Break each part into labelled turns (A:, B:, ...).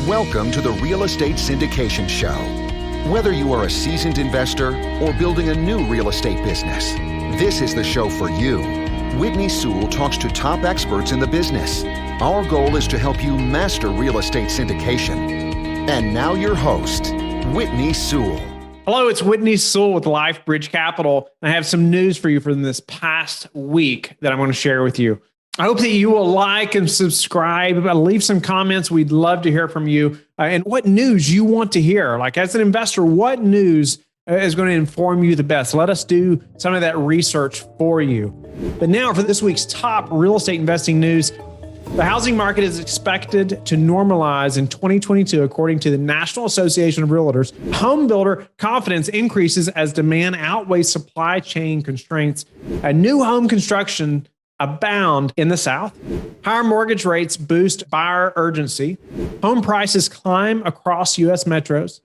A: Welcome to the Real Estate Syndication Show. Whether you are a seasoned investor or building a new real estate business, this is the show for you. Whitney Sewell talks to top experts in the business. Our goal is to help you master real estate syndication. And now your host, Whitney Sewell.
B: Hello, it's Whitney Sewell with LifeBridge Capital. I have some news for you from this past week that I want to share with you. I hope that you will like and subscribe, leave some comments. We'd love to hear from you and what news you want to hear. Like as an investor, what news is going to inform you the best? Let us do some of that research for you. But now for this week's top real estate investing news. The housing market is expected to normalize in 2022, according to the National Association of Realtors. Homebuilder confidence increases as demand outweighs supply chain constraints. A new home construction abound in the South. Higher mortgage rates boost buyer urgency. Home prices climb across U.S. metros.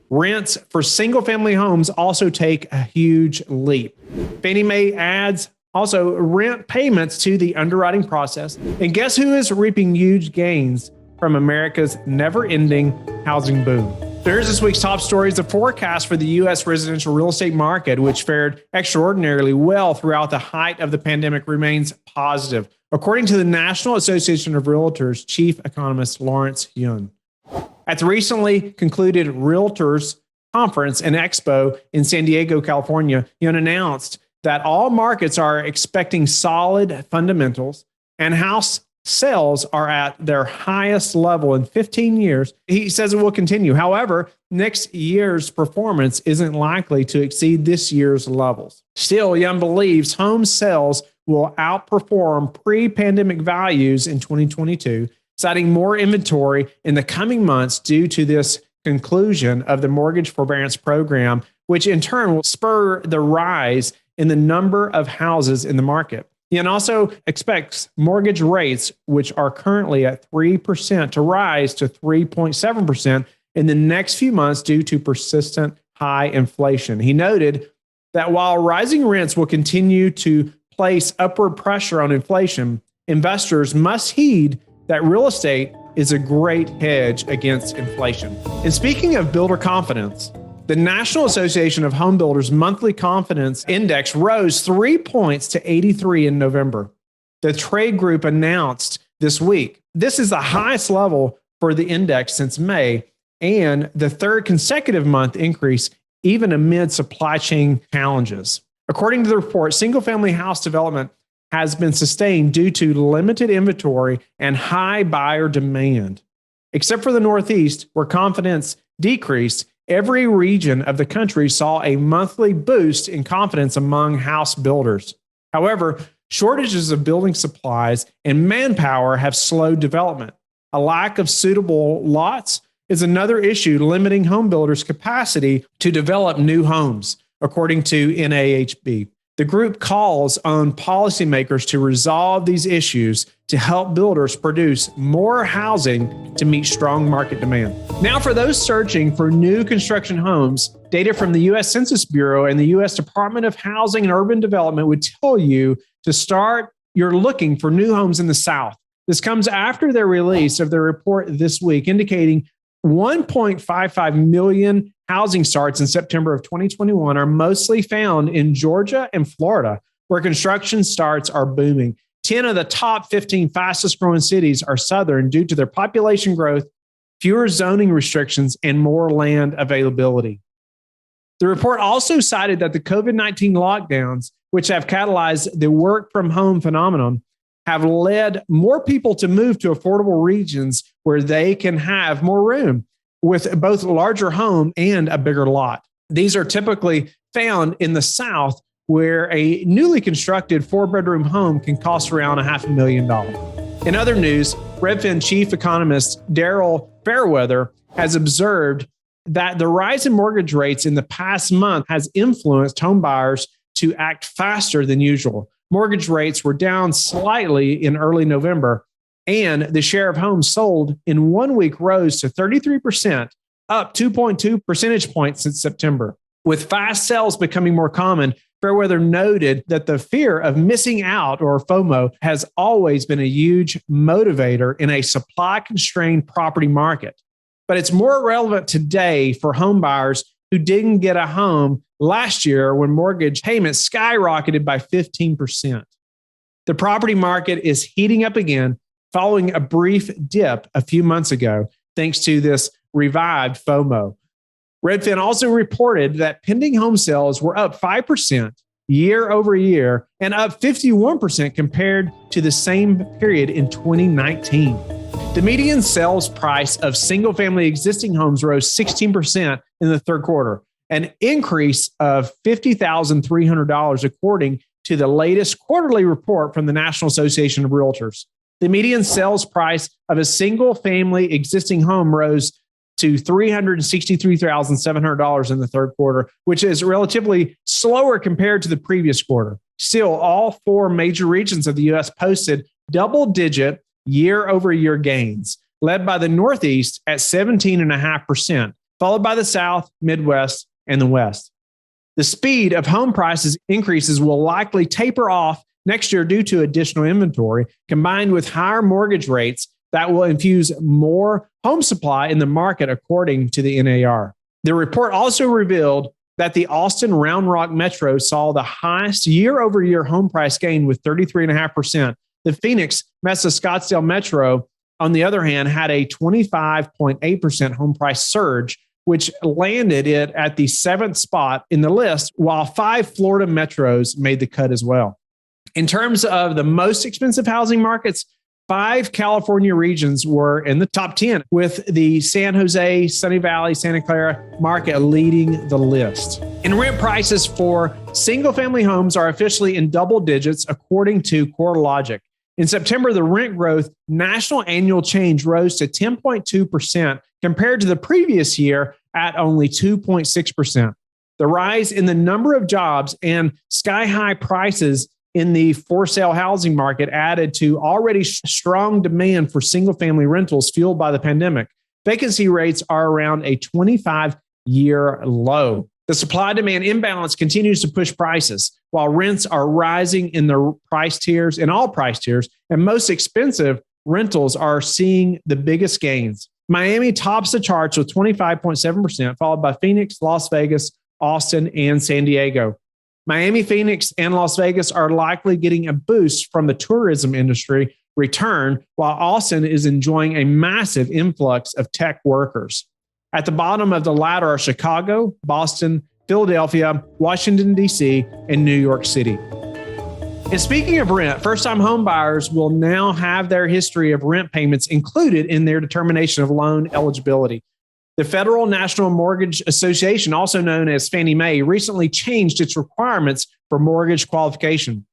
B: Rents for single-family homes also take a huge leap. Fannie Mae adds also rent payments to the underwriting process. And guess who is reaping huge gains from America's never-ending housing boom? So here's this week's top stories. The forecast for the U.S. residential real estate market, which fared extraordinarily well throughout the height of the pandemic, remains positive, according to the National Association of Realtors chief economist Lawrence Yun. At the recently concluded Realtors Conference and Expo in San Diego, California, Yun announced that all markets are expecting solid fundamentals and house sales are at their highest level in 15 years. He says it will continue. However, next year's performance isn't likely to exceed this year's levels. Still, Young believes home sales will outperform pre-pandemic values in 2022, citing more inventory in the coming months due to this conclusion of the mortgage forbearance program, which in turn will spur the rise in the number of houses in the market. He also expects mortgage rates, which are currently at 3%, to rise to 3.7% in the next few months due to persistent high inflation. He noted that while rising rents will continue to place upward pressure on inflation, investors must heed that real estate is a great hedge against inflation. And speaking of builder confidence, the National Association of Homebuilders Monthly Confidence Index rose 3 points to 83 in November. The trade group announced this week. This is the highest level for the index since May and the third consecutive month increase, even amid supply chain challenges. According to the report, single-family house development has been sustained due to limited inventory and high buyer demand. Except for the Northeast, where confidence decreased, every region of the country saw a monthly boost in confidence among house builders. However, shortages of building supplies and manpower have slowed development. A lack of suitable lots is another issue limiting home builders' capacity to develop new homes, according to NAHB. The group calls on policymakers to resolve these issues to help builders produce more housing to meet strong market demand. Now, for those searching for new construction homes, data from the U.S. Census Bureau and the U.S. Department of Housing and Urban Development would tell you to start your looking for new homes in the South. This comes after their release of their report this week, indicating 1.55 million housing starts in September of 2021 are mostly found in Georgia and Florida, where construction starts are booming. 10 of the top 15 fastest growing cities are Southern due to their population growth, fewer zoning restrictions, and more land availability. The report also cited that the COVID-19 lockdowns, which have catalyzed the work from home phenomenon, have led more people to move to affordable regions where they can have more room with both a larger home and a bigger lot. These are typically found in the South, where a newly constructed 4-bedroom home can cost around $500,000. In other news, Redfin chief economist Daryl Fairweather has observed that the rise in mortgage rates in the past month has influenced home buyers to act faster than usual. Mortgage rates were down slightly in early November, and the share of homes sold in 1 week rose to 33%, up 2.2 percentage points since September. With fast sales becoming more common, Fairweather noted that the fear of missing out, or FOMO, has always been a huge motivator in a supply-constrained property market. But it's more relevant today for home buyers who didn't get a home last year when mortgage payments skyrocketed by 15%. The property market is heating up again following a brief dip a few months ago, thanks to this revived FOMO. Redfin also reported that pending home sales were up 5% year over year and up 51% compared to the same period in 2019. The median sales price of single-family existing homes rose 16% in the third quarter, an increase of $50,300 according to the latest quarterly report from the National Association of Realtors. The median sales price of a single-family existing home rose to $363,700 in the third quarter, which is relatively slower compared to the previous quarter. Still, all four major regions of the U.S. posted double-digit year-over-year gains, led by the Northeast at 17.5%, followed by the South, Midwest, and the West. The speed of home prices increases will likely taper off next year due to additional inventory, combined with higher mortgage rates that will infuse more home supply in the market, according to the NAR. The report also revealed that the Austin Round Rock Metro saw the highest year-over-year home price gain with 33.5%. The Phoenix Mesa Scottsdale Metro, on the other hand, had a 25.8% home price surge, which landed it at the 7th spot in the list, while 5 Florida metros made the cut as well. In terms of the most expensive housing markets, 5 California regions were in the top 10, with the San Jose, Sunny Valley, Santa Clara market leading the list. And rent prices for single-family homes are officially in double digits, according to CoreLogic. In September, the rent growth national annual change rose to 10.2% compared to the previous year at only 2.6%. The rise in the number of jobs and sky-high prices in the for-sale housing market added to already strong demand for single-family rentals fueled by the pandemic. Vacancy rates are around a 25-year low. The supply-demand imbalance continues to push prices, while rents are rising in the price tiers, in all price tiers, and most expensive rentals are seeing the biggest gains. Miami tops the charts with 25.7%, followed by Phoenix, Las Vegas, Austin, and San Diego. Miami, Phoenix, and Las Vegas are likely getting a boost from the tourism industry return, while Austin is enjoying a massive influx of tech workers. At the bottom of the ladder are Chicago, Boston, Philadelphia, Washington, D.C., and New York City. And speaking of rent, first-time home buyers will now have their history of rent payments included in their determination of loan eligibility. The Federal National Mortgage Association, also known as Fannie Mae, recently changed its requirements for mortgage qualification.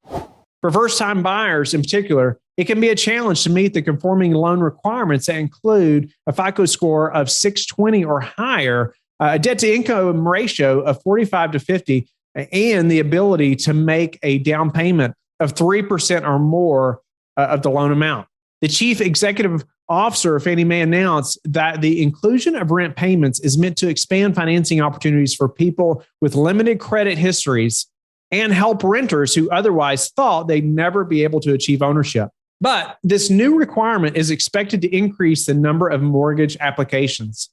B: For first-time buyers in particular, it can be a challenge to meet the conforming loan requirements that include a FICO score of 620 or higher, a debt-to-income ratio of 45 to 50, and the ability to make a down payment of 3% or more of the loan amount. The chief executive officer of Fannie Mae announced that the inclusion of rent payments is meant to expand financing opportunities for people with limited credit histories and help renters who otherwise thought they'd never be able to achieve ownership. But this new requirement is expected to increase the number of mortgage applications.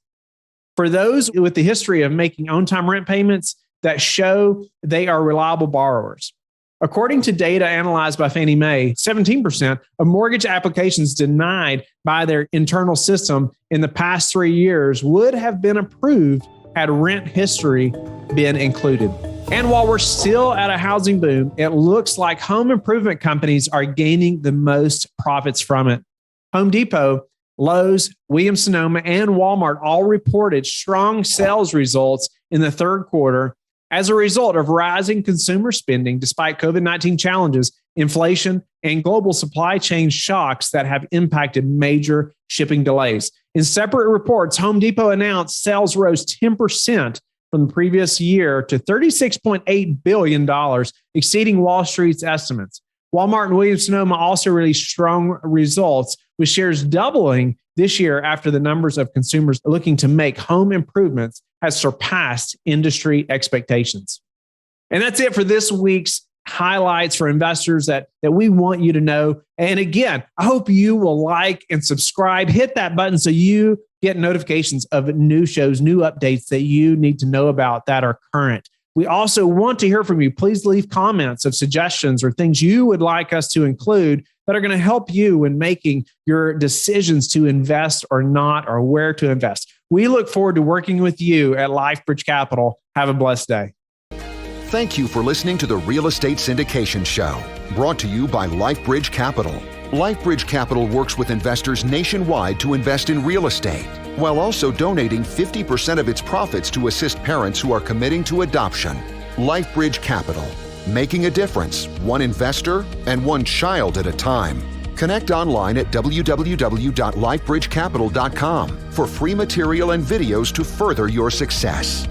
B: For those with the history of making on-time rent payments that show they are reliable borrowers. According to data analyzed by Fannie Mae, 17% of mortgage applications denied by their internal system in the past 3 years would have been approved had rent history been included. And while we're still at a housing boom, it looks like home improvement companies are gaining the most profits from it. Home Depot, Lowe's, Williams-Sonoma, and Walmart all reported strong sales results in the third quarter as a result of rising consumer spending despite COVID-19 challenges, inflation, and global supply chain shocks that have impacted major shipping delays. In separate reports, Home Depot announced sales rose 10% from the previous year to $36.8 billion, exceeding Wall Street's estimates. Walmart and Williams-Sonoma also released strong results, with shares doubling this year after the numbers of consumers looking to make home improvements has surpassed industry expectations. And that's it for this week's highlights for investors that we want you to know. And again, I hope you will like and subscribe. Hit that button so you get notifications of new shows, new updates that you need to know about that are current. We also want to hear from you. Please leave comments of suggestions or things you would like us to include that are going to help you in making your decisions to invest or not, or where to invest. We look forward to working with you at LifeBridge Capital. Have a blessed day.
A: Thank you for listening to the Real Estate Syndication Show, brought to you by LifeBridge Capital. LifeBridge Capital works with investors nationwide to invest in real estate, while also donating 50% of its profits to assist parents who are committing to adoption. LifeBridge Capital, making a difference, one investor and one child at a time. Connect online at www.lifebridgecapital.com for free material and videos to further your success.